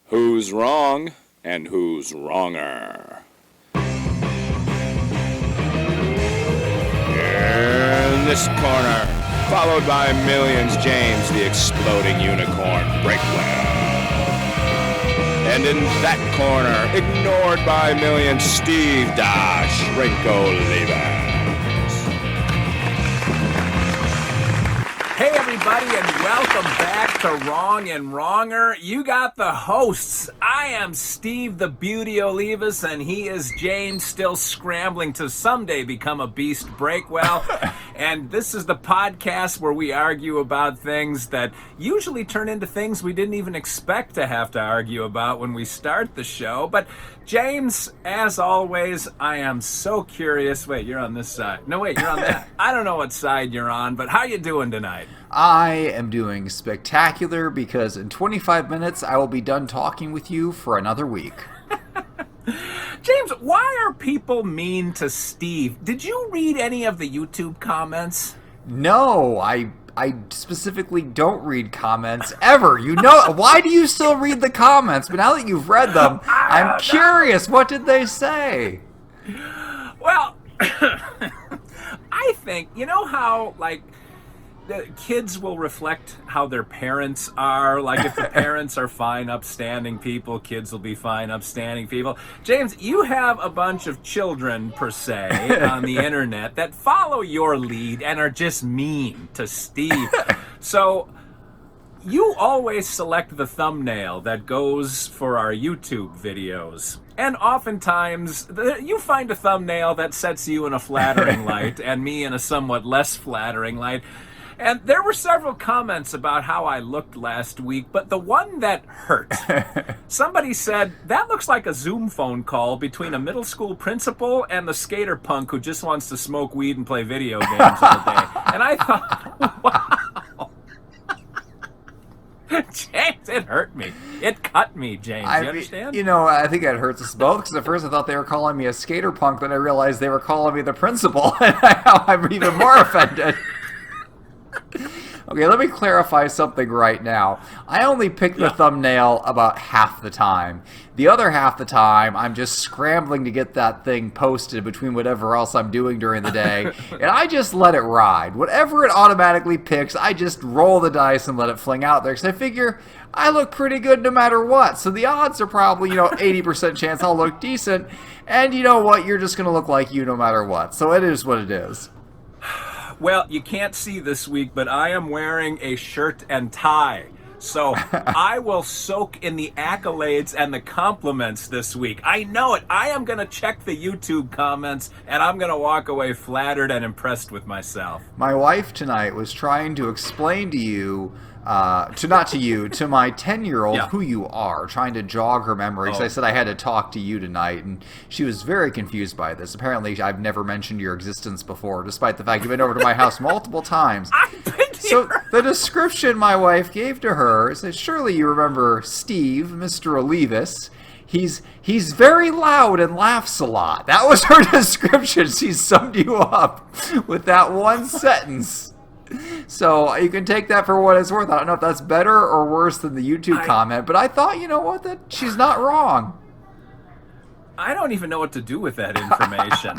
Who's wrong and who's wronger? In this corner, followed by millions, James the Exploding Unicorn Breakwell. And in that corner, ignored by millions, Steve Dash Rinko Lever. Hey everybody, and welcome back to Wrong and Wronger. You got the hosts. I am Steve the Beauty Olivas, and he is James, still scrambling to someday become a beast Breakwell. And this is the podcast where we argue about things that usually turn into things we didn't even expect to have to argue about when we start the show. But James, as always, I am so curious. Wait, you're on this side. No, wait, you're on that. I don't know what side you're on, but how you doing tonight? I am doing spectacular because in 25 minutes I will be done talking with you for another week. James, why are people mean to Steve? Did you read any of the YouTube comments? No, I specifically don't read comments ever. You know, why do you still read the comments? But now that you've read them, I'm curious. What did they say? Well, I think, you know how, like, the kids will reflect how their parents are. Like, if the parents are fine, upstanding people, kids will be fine, upstanding people. James, you have a bunch of children, per se, on the internet that follow your lead and are just mean to Steve. So you always select the thumbnail that goes for our YouTube videos. And oftentimes, you find a thumbnail that sets you in a flattering light and me in a somewhat less flattering light. And there were several comments about how I looked last week, but the one that hurt, somebody said, that looks like a Zoom phone call between a middle school principal and the skater punk who just wants to smoke weed and play video games all day. And I thought, wow. James, it hurt me. It cut me, James. You understand? You know, I think it hurts us both, because at first I thought they were calling me a skater punk, then I realized they were calling me the principal, and now I'm even more offended. Okay, let me clarify something right now. I only pick the thumbnail about half the time. The other half the time, I'm just scrambling to get that thing posted between whatever else I'm doing during the day, and I just let it ride. Whatever it automatically picks, I just roll the dice and let it fling out there, because I figure I look pretty good no matter what. So the odds are probably, 80% chance I'll look decent, and you know what? You're just going to look like you no matter what. So it is what it is. Well, you can't see this week, but I am wearing a shirt and tie. So I will soak in the accolades and the compliments this week. I know it. I am going to check the YouTube comments, and I'm going to walk away flattered and impressed with myself. My wife tonight was trying to explain to you, to my 10-year-old who you are, trying to jog her memory. So I said I had to talk to you tonight, and she was very confused by this. Apparently, I've never mentioned your existence before, despite the fact you've been over to my house multiple times. I've been here. So the description my wife gave to her said, surely you remember Steve, Mr. Olivas. He's very loud and laughs a lot. That was her description. She summed you up with that one sentence. So you can take that for what it's worth. I don't know if that's better or worse than the YouTube comment, but I thought, you know what, that she's not wrong. I don't even know what to do with that information.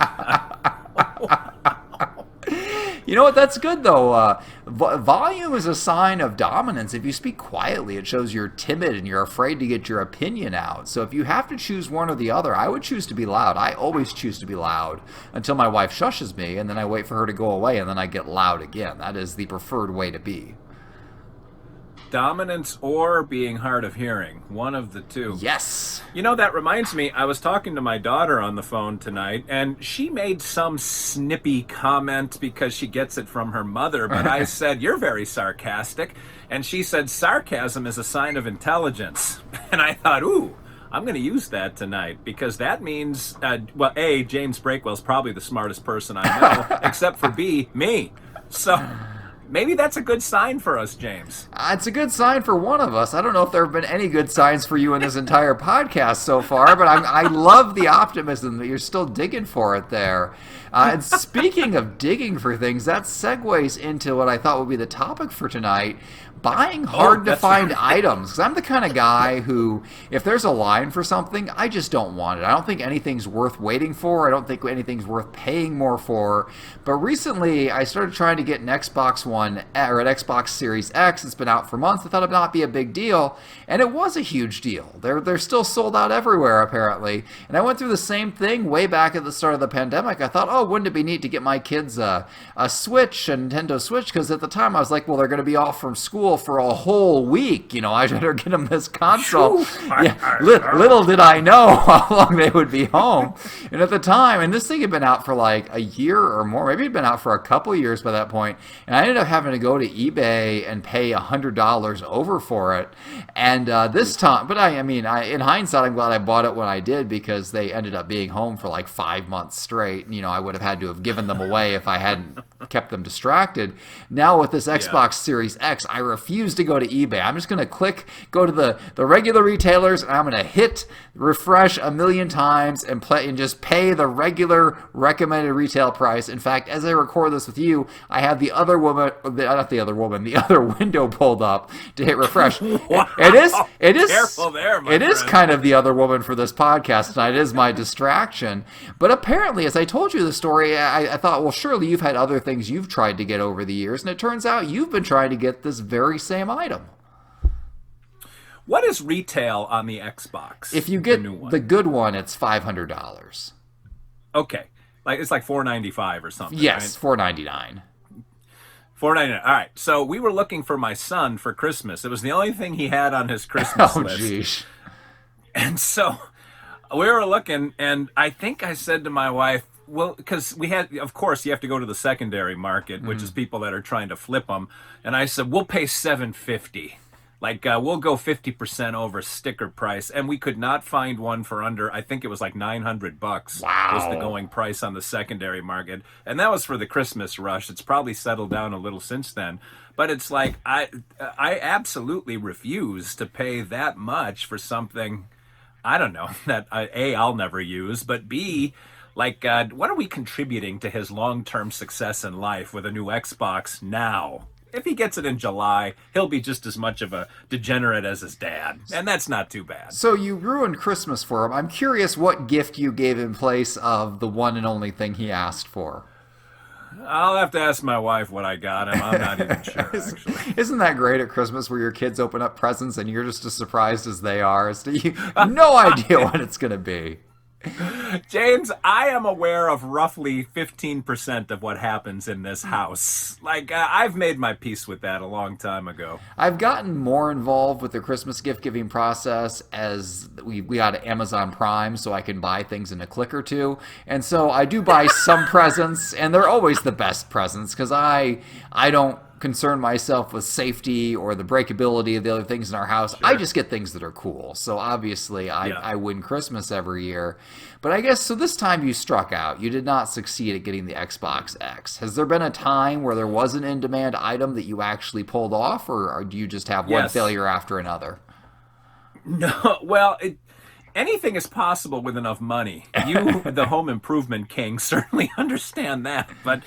You know what, that's good though. Volume is a sign of dominance. If you speak quietly, it shows you're timid and you're afraid to get your opinion out. So if you have to choose one or the other, I would choose to be loud. I always choose to be loud until my wife shushes me, and then I wait for her to go away, and then I get loud again. That is the preferred way to be. Dominance or being hard of hearing. One of the two. Yes. You know, that reminds me, I was talking to my daughter on the phone tonight, and she made some snippy comment because she gets it from her mother, but I said, you're very sarcastic. And she said, sarcasm is a sign of intelligence. And I thought, ooh, I'm going to use that tonight, because that means, well, A, James Breakwell's probably the smartest person I know, except for B, me. So Maybe that's a good sign for us, James. It's a good sign for one of us. I don't know if there have been any good signs for you in this entire podcast so far, but I love the optimism that you're still digging for it there. And speaking of digging for things, that segues into what I thought would be the topic for tonight. Buying hard-to-find items. 'Cause I'm the kind of guy who, if there's a line for something, I just don't want it. I don't think anything's worth waiting for. I don't think anything's worth paying more for. But recently, I started trying to get an Xbox One, or an Xbox Series X. It's been out for months. I thought it'd not be a big deal, and it was a huge deal. They're still sold out everywhere, apparently. And I went through the same thing way back at the start of the pandemic. I thought, oh, wouldn't it be neat to get my kids a Switch, a Nintendo Switch? Because at the time, I was like, well, they're going to be off from school for a whole week. I better get them this console. Yeah, little did I know how long they would be home. And at the time, and this thing had been out for like a year or more, maybe it'd been out for a couple of years by that point, and I ended up having to go to eBay and pay $100 over for it. And this time, but I mean, in hindsight, I'm glad I bought it when I did, because they ended up being home for like 5 months straight. I would have had to have given them away if I hadn't kept them distracted. Now with this Xbox Series X, I refuse to go to eBay. I'm just going to go to the regular retailers, and I'm going to hit refresh a million times and just pay the regular recommended retail price. In fact, as I record this with you, I have the other window pulled up to hit refresh. Wow. It is Careful there, my It is friend. kind of the other woman for this podcast tonight. It is my distraction. But apparently, as I told you the story, I thought, well, surely you've had other things you've tried to get over the years, and it turns out you've been trying to get this very same item. What is retail on the Xbox? If you get new one? the good one, it's $500. Okay. It's like $495 or something. Yes, right? $499. $499. All right. So we were looking for my son for Christmas. It was the only thing he had on his Christmas Oh, list. geez. And so we were looking, and I think I said to my wife, well, because of course, you have to go to the secondary market, which is people that are trying to flip them. And I said, we'll pay $750. We'll go 50% over sticker price, and we could not find one for under, I think it was like $900 Wow. was the going price on the secondary market. And that was for the Christmas rush. It's probably settled down a little since then. But it's like, I absolutely refuse to pay that much for something, I don't know, that A, I'll never use, but B, what are we contributing to his long-term success in life with a new Xbox now? If he gets it in July, he'll be just as much of a degenerate as his dad. And that's not too bad. So you ruined Christmas for him. I'm curious what gift you gave in place of the one and only thing he asked for. I'll have to ask my wife what I got him. I'm not even sure, actually. Isn't that great at Christmas where your kids open up presents and you're just as surprised as they are? You have no idea what it's going to be. James, I am aware of roughly 15% of what happens in this house. I've made my peace with that a long time ago. I've gotten more involved with the Christmas gift giving process as we got Amazon Prime, so I can buy things in a click or two. And so I do buy some presents, and they're always the best presents because I don't concern myself with safety or the breakability of the other things in our house. Sure. I just get things that are cool. So obviously I win Christmas every year. But I guess, so this time you struck out. You did not succeed at getting the Xbox X. Has there been a time where there was an in-demand item that you actually pulled off, or do you just have one failure after another? No, well, anything is possible with enough money. You, the home improvement king, certainly understand that. But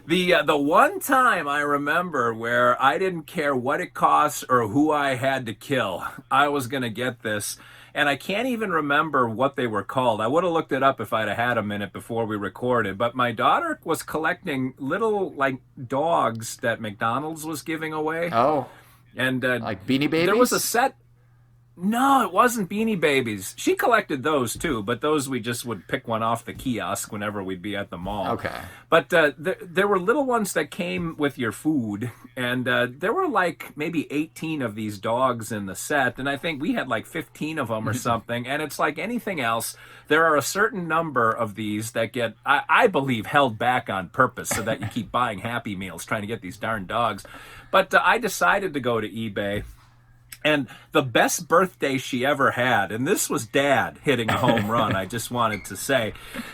the one time I remember where I didn't care what it cost or who I had to kill, I was going to get this. And I can't even remember what they were called. I would have looked it up if I'd have had a minute before we recorded. But my daughter was collecting little, dogs that McDonald's was giving away. Oh, And like Beanie Babies? there was a set. No, it wasn't Beanie Babies. She collected those too, but those we just would pick one off the kiosk whenever we'd be at the mall. Okay. But there were little ones that came with your food, and there were maybe 18 of these dogs in the set, and I think we had 15 of them or something. And it's like anything else, there are a certain number of these that get, I believe, held back on purpose so that you keep buying Happy Meals trying to get these darn dogs. But I decided to go to eBay. And the best birthday she ever had, and this was Dad hitting a home run, I just wanted to say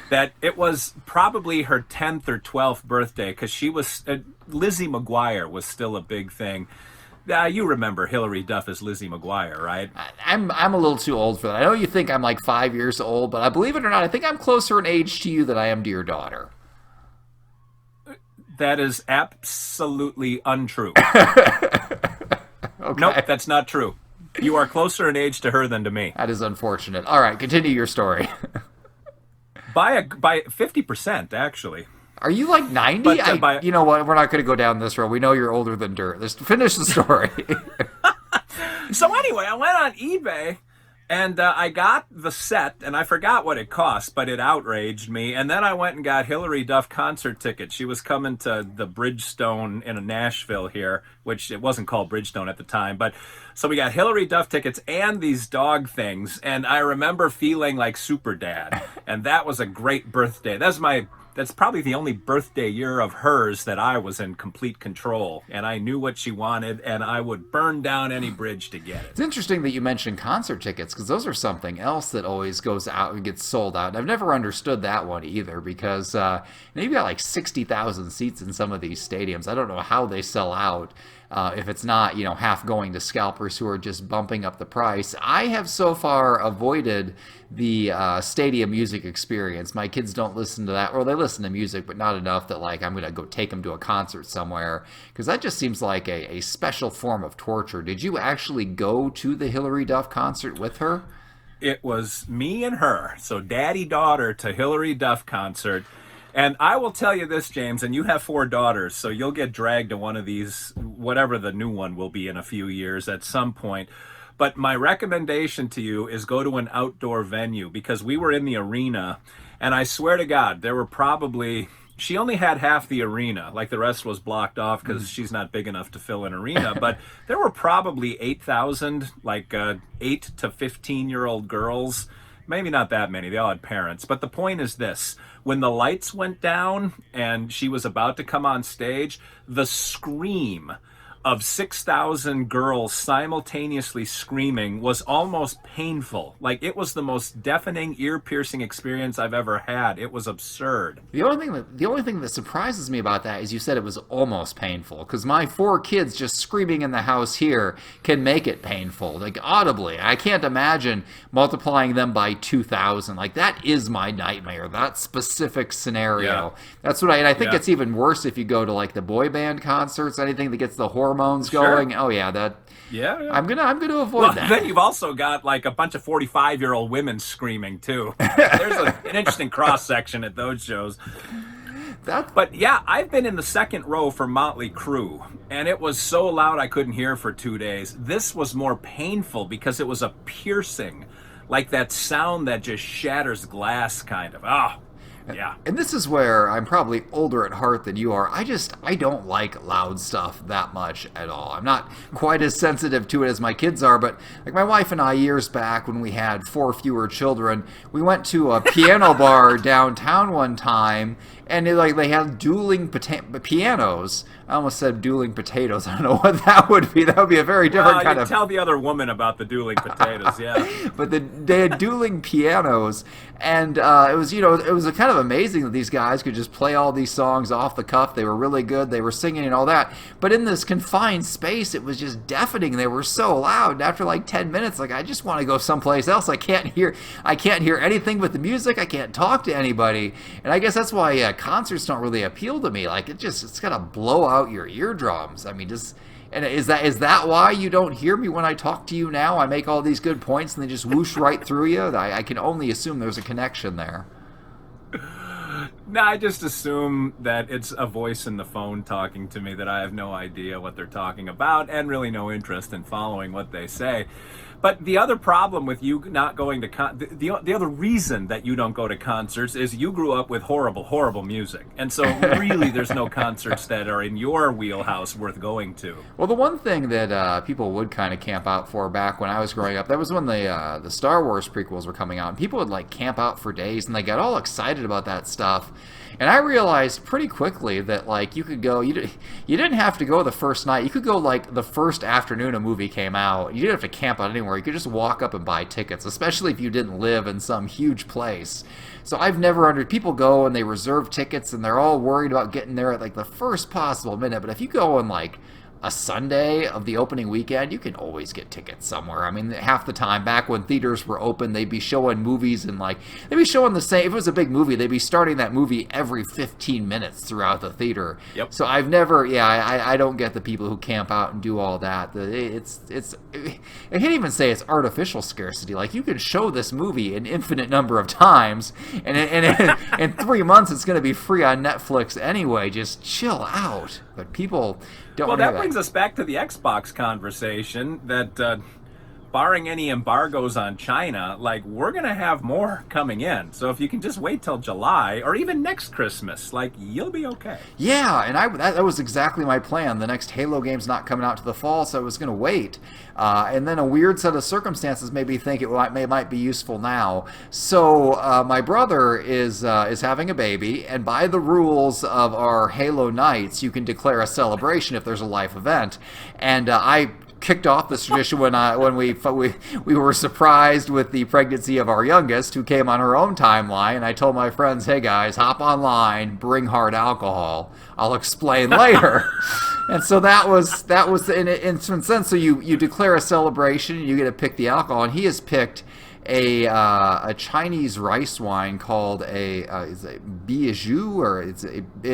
that it was probably her 10th or 12th birthday, because she was, Lizzie McGuire was still a big thing. You remember Hillary Duff as Lizzie McGuire, right? I'm a little too old for that. I know you think I'm like 5 years old, but I believe it or not, I think I'm closer in age to you than I am to your daughter. That is absolutely untrue. Okay. Nope, that's not true. You are closer in age to her than to me. That is unfortunate. All right, continue your story. By 50%, actually. Are you like 90? You know what? We're not going to go down this road. We know you're older than dirt. Let's finish the story. So anyway, I went on eBay, and I got the set, and I forgot what it cost, but it outraged me. And then I went and got Hillary Duff concert tickets. She was coming to the Bridgestone in Nashville here, which it wasn't called Bridgestone at the time. But so we got Hillary Duff tickets and these dog things. And I remember feeling like Super Dad. And that was a great birthday. That's probably the only birthday year of hers that I was in complete control, and I knew what she wanted, and I would burn down any bridge to get it. It's interesting that you mentioned concert tickets, because those are something else that always goes out and gets sold out. And I've never understood that one either, because you've got like 60,000 seats in some of these stadiums. I don't know how they sell out. If it's not, half going to scalpers who are just bumping up the price. I have so far avoided the stadium music experience. My kids don't listen to that, or they listen to music, but not enough that like I'm going to go take them to a concert somewhere, because that just seems like a special form of torture. Did you actually go to the Hillary Duff concert with her? It was me and her, so daddy-daughter to Hillary Duff concert. And I will tell you this, James, and you have 4 daughters, so you'll get dragged to one of these, whatever the new one will be in a few years at some point. But my recommendation to you is go to an outdoor venue, because we were in the arena, and I swear to God, there were probably... She only had half the arena, like the rest was blocked off because she's not big enough to fill an arena. But there were probably 8,000, like 8 to 15-year-old girls. Maybe not that many. They all had parents. But the point is this. When the lights went down and she was about to come on stage, the scream of 6,000 girls simultaneously screaming was almost painful. Like, it was the most deafening, ear-piercing experience I've ever had. It was absurd. The only thing that surprises me about that is you said it was almost painful, because my 4 kids just screaming in the house here can make it painful, like audibly. I can't imagine multiplying them by 2,000. Like, that is my nightmare, that specific scenario. Yeah. That's what I think it's even worse if you go to like the boy band concerts, anything that gets the hormones going. Sure. Oh yeah, that. Yeah. I'm gonna avoid that. Then you've also got like a bunch of 45-year-old women screaming too. There's an interesting cross section at those shows. But yeah, I've been in the second row for Motley Crue, and it was so loud I couldn't hear for 2 days. This was more painful because it was a piercing, like that sound that just shatters glass, kind of. Yeah. And this is where I'm probably older at heart than you are. I don't like loud stuff that much at all. I'm not quite as sensitive to it as my kids are, but like my wife and I, years back when we had 4 fewer children, we went to a piano bar downtown one time, and they had dueling pianos. I almost said dueling potatoes. I don't know what that would be. That would be a very different kind of... Tell the other woman about the dueling potatoes, yeah. But they had dueling pianos, and it was kind of amazing that these guys could just play all these songs off the cuff. They were really good. They were singing and all that. But in this confined space, it was just deafening. They were so loud. And after like 10 minutes, like, I just want to go someplace else. I can't hear anything but the music. I can't talk to anybody. And I guess that's why concerts don't really appeal to me. Like, it's gonna blow out your eardrums. I mean, and is that why you don't hear me when I talk to you now? I make all these good points and they just whoosh right through you. I can only assume there's a connection there. No, I just assume that it's a voice in the phone talking to me, that I have no idea what they're talking about and really no interest in following what they say. But the other problem with you not going to the other reason that you don't go to concerts is you grew up with horrible music, and so really there's no concerts that are in your wheelhouse worth going to. Well, the one thing that people would kind of camp out for back when I was growing up, that was when the Star Wars prequels were coming out, and people would like camp out for days, and they got all excited about that stuff. And I realized pretty quickly that like you could go, you didn't have to go the first night. You could go like the first afternoon a movie came out. You didn't have to camp out anywhere. You could just walk up and buy tickets, especially if you didn't live in some huge place. So I've never understood, people go and they reserve tickets and they're all worried about getting there at like the first possible minute. But if you go on like a Sunday of the opening weekend, you can always get tickets somewhere. I mean, half the time, back when theaters were open, they'd be showing movies and like, they'd be showing the same, if it was a big movie, they'd be starting that movie every 15 minutes throughout the theater. Yep. So I've never, I don't get the people who camp out and do all that. I can't even say it's artificial scarcity. Like, you can show this movie an infinite number of times, and in 3 months it's going to be free on Netflix anyway. Just chill out. But people don't. Well, that brings us back to the Xbox conversation that, barring any embargoes on China, like, we're going to have more coming in. So if you can just wait till July or even next Christmas, like, you'll be okay. Yeah, and that was exactly my plan. The next Halo game's not coming out to the fall, so I was going to wait. And then a weird set of circumstances made me think it might be useful now. So my brother is having a baby, and by the rules of our Halo nights, you can declare a celebration if there's a life event. And I kicked off this tradition when we were surprised with the pregnancy of our youngest, who came on her own timeline. And I told my friends, "Hey guys, hop online, bring hard alcohol. I'll explain later." And so that was in some sense. So you declare a celebration, and you get to pick the alcohol. And he has picked a Chinese rice wine called is it Bijou, or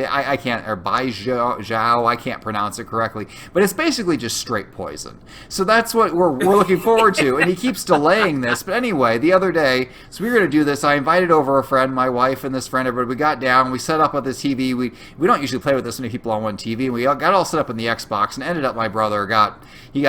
I can't, or Baizhou, I can't pronounce it correctly, but it's basically just straight poison. So that's what we're looking forward to, and he keeps delaying this. But anyway, the other day, so we were going to do this. I invited over a friend, my wife and this friend, everybody. We got down, we set up on the TV. We don't usually play with this many people on one TV, and we got all set up in the Xbox, and ended up my brother got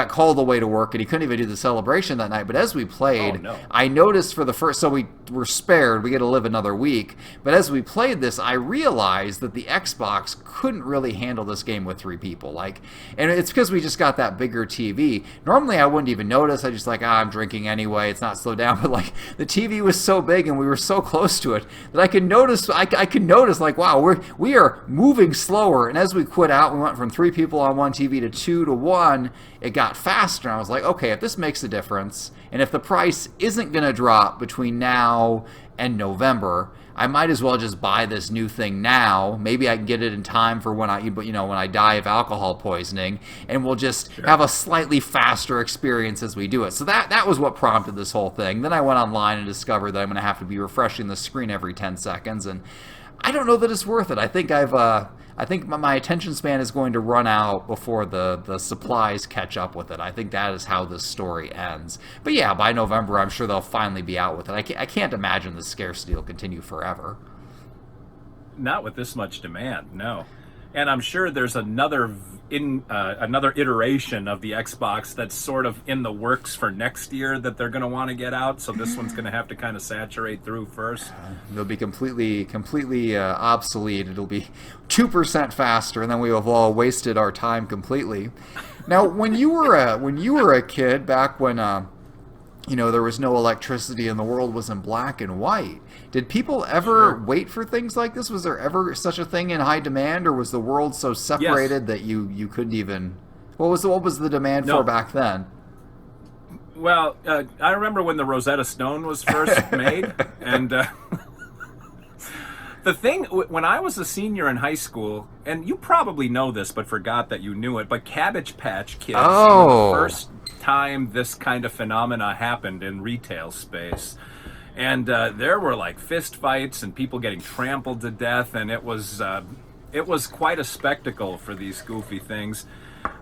called away to work, and he couldn't even do the celebration that night. But as we played, I noticed for the first, so we were spared, we get to live another week, but as we played this, I realized that the Xbox couldn't really handle this game with 3 people, like, and it's because we just got that bigger TV. Normally I wouldn't even notice, I just like, I'm drinking anyway, it's not slowed down, but like, the TV was so big and we were so close to it that I could notice like, wow, we are moving slower. And as we quit out, we went from 3 people on one TV to 2 to 1. It got faster, and I was like, okay, if this makes a difference, and if the price isn't going to drop between now and November, I might as well just buy this new thing now. Maybe I can get it in time for when I die of alcohol poisoning, and we'll just have a slightly faster experience as we do it. So that was what prompted this whole thing. Then I went online and discovered that I'm going to have to be refreshing the screen every 10 seconds, and I don't know that it's worth it. I think my attention span is going to run out before the supplies catch up with it. I think that is how this story ends. But yeah, by November, I'm sure they'll finally be out with it. I can't imagine the scarcity will continue forever. Not with this much demand, no. And I'm sure there's another iteration of the Xbox that's sort of in the works for next year that they're going to want to get out. So this one's going to have to kind of saturate through first. It'll be completely obsolete. It'll be 2% faster, and then we have all wasted our time completely. Now, when you were a kid, back when there was no electricity and the world was in black and white, did people ever wait for things like this? Was there ever such a thing in high demand, or was the world so separated that you couldn't even? What was the demand for back then? Well, I remember when the Rosetta Stone was first made, and the thing, when I was a senior in high school, and you probably know this but forgot that you knew it, but Cabbage Patch Kids, the first time this kind of phenomena happened in retail space. And there were like fist fights and people getting trampled to death, and it was quite a spectacle for these goofy things.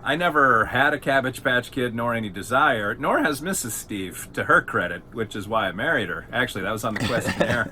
I never had a Cabbage Patch Kid, nor any desire, nor has Mrs. Steve, to her credit, which is why I married her. Actually, that was on the questionnaire.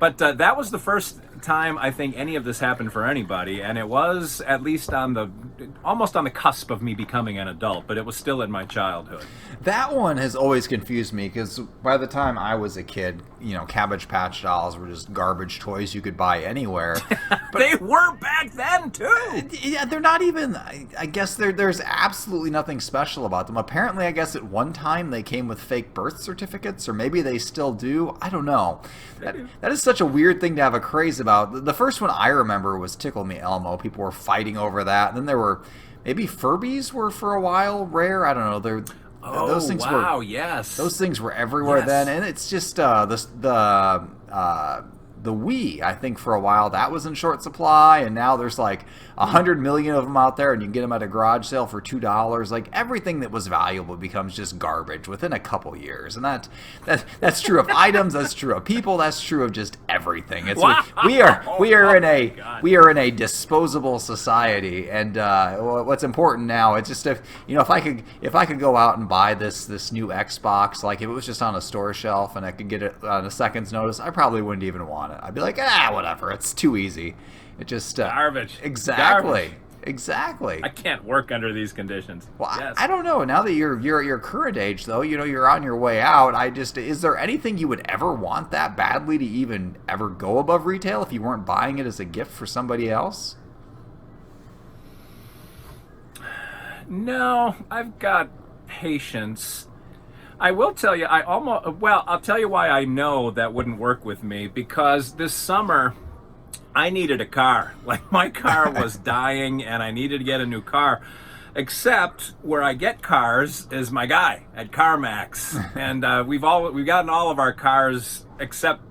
But that was the first time I think any of this happened for anybody, and it was at least almost on the cusp of me becoming an adult, but it was still in my childhood. That one has always confused me because by the time I was a kid, Cabbage Patch dolls were just garbage toys you could buy anywhere. But they were back then too. Yeah, they're not even. I guess there's absolutely nothing special about them. Apparently, I guess at one time they came with fake birth certificates, or maybe they still do. I don't know. That is such a weird thing to have a craze about. The first one I remember was Tickle Me Elmo. People were fighting over that. And then there were maybe Furbies were for a while rare. I don't know. Those things yes. Those things were everywhere then, and it's just the Wii, I think for a while that was in short supply, and now there's like 100 million of them out there, and you can get them at a garage sale for $2. Like everything that was valuable becomes just garbage within a couple years, and that's true of items, that's true of people, that's true of just everything. It's we are in a disposable society, and what's important now, it's just if I could go out and buy this new Xbox, like if it was just on a store shelf and I could get it on a second's notice, I probably wouldn't even want it. I'd be like, whatever, it's too easy. It just garbage. Exactly. Exactly. I can't work under these conditions. Well, yes. I don't know. Now that you're at your current age, though, you're on your way out. Is there anything you would ever want that badly to even ever go above retail if you weren't buying it as a gift for somebody else? No, I've got patience. I will tell you, I'll tell you why I know that wouldn't work with me, because this summer I needed a car. Like my car was dying and I needed to get a new car. Except where I get cars is my guy at CarMax. And we've gotten all of our cars except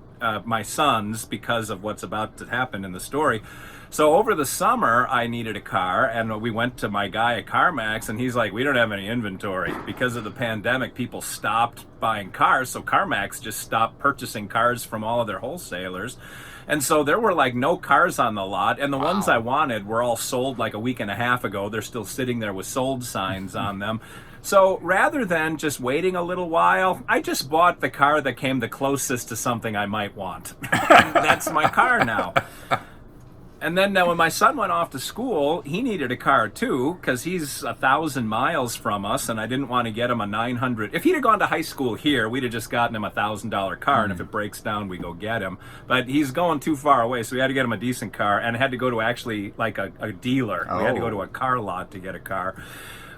my son's because of what's about to happen in the story. So over the summer, I needed a car, and we went to my guy at CarMax, and he's like, we don't have any inventory. Because of the pandemic, people stopped buying cars, so CarMax just stopped purchasing cars from all of their wholesalers. And so there were like no cars on the lot, and the ones I wanted were all sold like a week and a half ago. They're still sitting there with sold signs on them. So rather than just waiting a little while, I just bought the car that came the closest to something I might want. That's my car now. And then when my son went off to school, he needed a car too, because he's 1,000 miles from us, and I didn't want to get him a 900. If he'd have gone to high school here, we'd have just gotten him a $1,000 car, and if it breaks down, we go get him. But he's going too far away, so we had to get him a decent car, and had to go to actually like a dealer. We had to go to a car lot to get a car.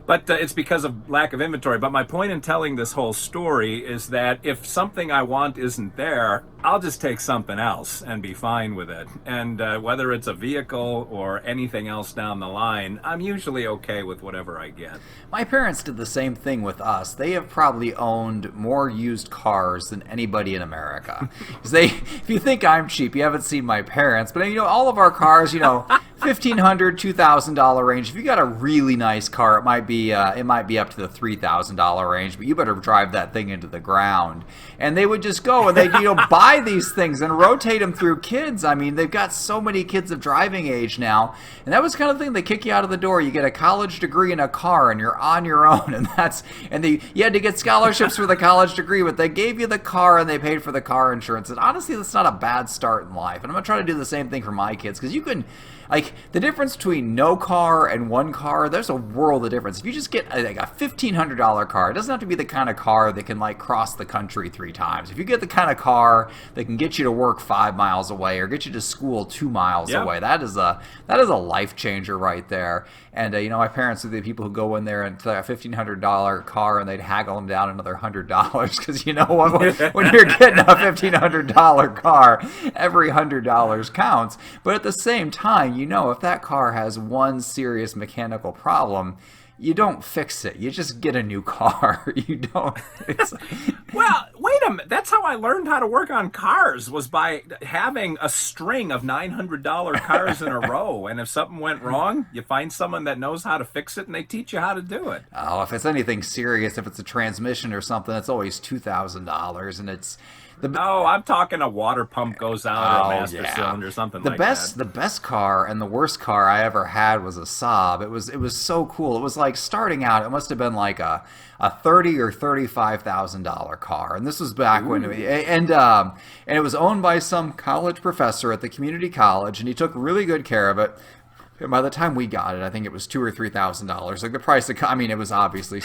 But it's because of lack of inventory. But my point in telling this whole story is that if something I want isn't there, I'll just take something else and be fine with it. And whether it's a vehicle or anything else down the line, I'm usually okay with whatever I get. My parents did the same thing with us. They have probably owned more used cars than anybody in America. If you think I'm cheap, you haven't seen my parents. But all of our cars, $1,500, $2,000 range. If you got a really nice car, it might be up to the $3,000 range, but you better drive that thing into the ground. And they would just go and they buy these things and rotate them through kids. I mean, they've got so many kids of driving age now, and that was kind of the thing. They kick you out of the door. You get a college degree and a car, and you're on your own. And you had to get scholarships for the college degree, but they gave you the car and they paid for the car insurance. And honestly, that's not a bad start in life. And I'm gonna try to do the same thing for my kids, because you can. Like, the difference between no car and one car, there's a world of difference. If you just get a $1,500 car, it doesn't have to be the kind of car that can, cross the country 3 times. If you get the kind of car that can get you to work 5 miles away or get you to school 2 miles away, that is a life changer right there. And, my parents are the people who go in there and a $1,500 car and they'd haggle them down another $100 because, when you're getting a $1,500 car, every $100 counts. But at the same time, if that car has one serious mechanical problem, you don't fix it. You just get a new car. You don't. Well, wait a minute. That's how I learned how to work on cars, was by having a string of $900 cars in a row. And if something went wrong, you find someone that knows how to fix it, and they teach you how to do it. Oh, if it's anything serious, if it's a transmission or something, it's always $2,000, and it's. I'm talking a water pump goes out or a master cylinder, something like that. The best car and the worst car I ever had was a Saab. It was so cool. It was like starting out. It must have been like a $30,000 or $35,000 car, and this was back back when, and it was owned by some college professor at the community college, and he took really good care of it. And by the time we got it, I think it was $2,000 or $3,000. Like the price of, I mean, it was obviously,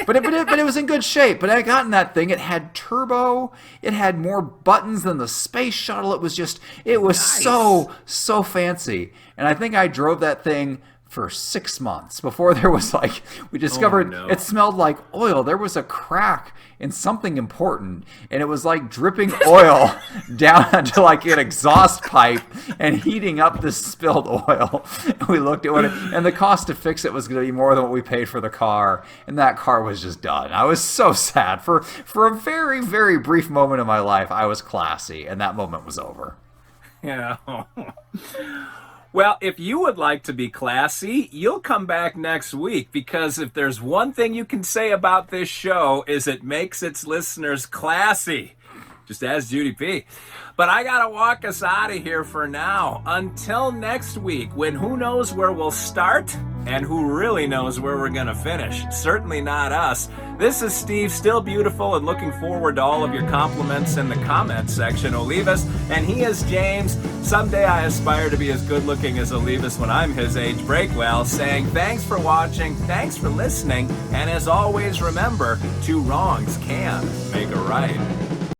but it was in good shape. But I got in that thing. It had turbo. It had more buttons than the space shuttle. It was nice. so fancy. And I think I drove that thing for 6 months before there was we discovered it smelled like oil. There was a crack in something important, and it was dripping oil down onto an exhaust pipe and heating up this spilled oil. And we looked at it, and the cost to fix it was going to be more than what we paid for the car, and that car was just done. I was so sad. For a very, very brief moment in my life, I was classy, and that moment was over. Yeah. Well, if you would like to be classy, you'll come back next week, because if there's one thing you can say about this show is it makes its listeners classy. Just ask Judy P. But I gotta walk us out of here for now. Until next week, when who knows where we'll start and who really knows where we're gonna finish. Certainly not us. This is Steve, still beautiful and looking forward to all of your compliments in the comments section, Olivas. And he is James. Someday I aspire to be as good looking as Olivas when I'm his age, Breakwell, saying thanks for watching, thanks for listening, and as always, remember, 2 wrongs can make a right.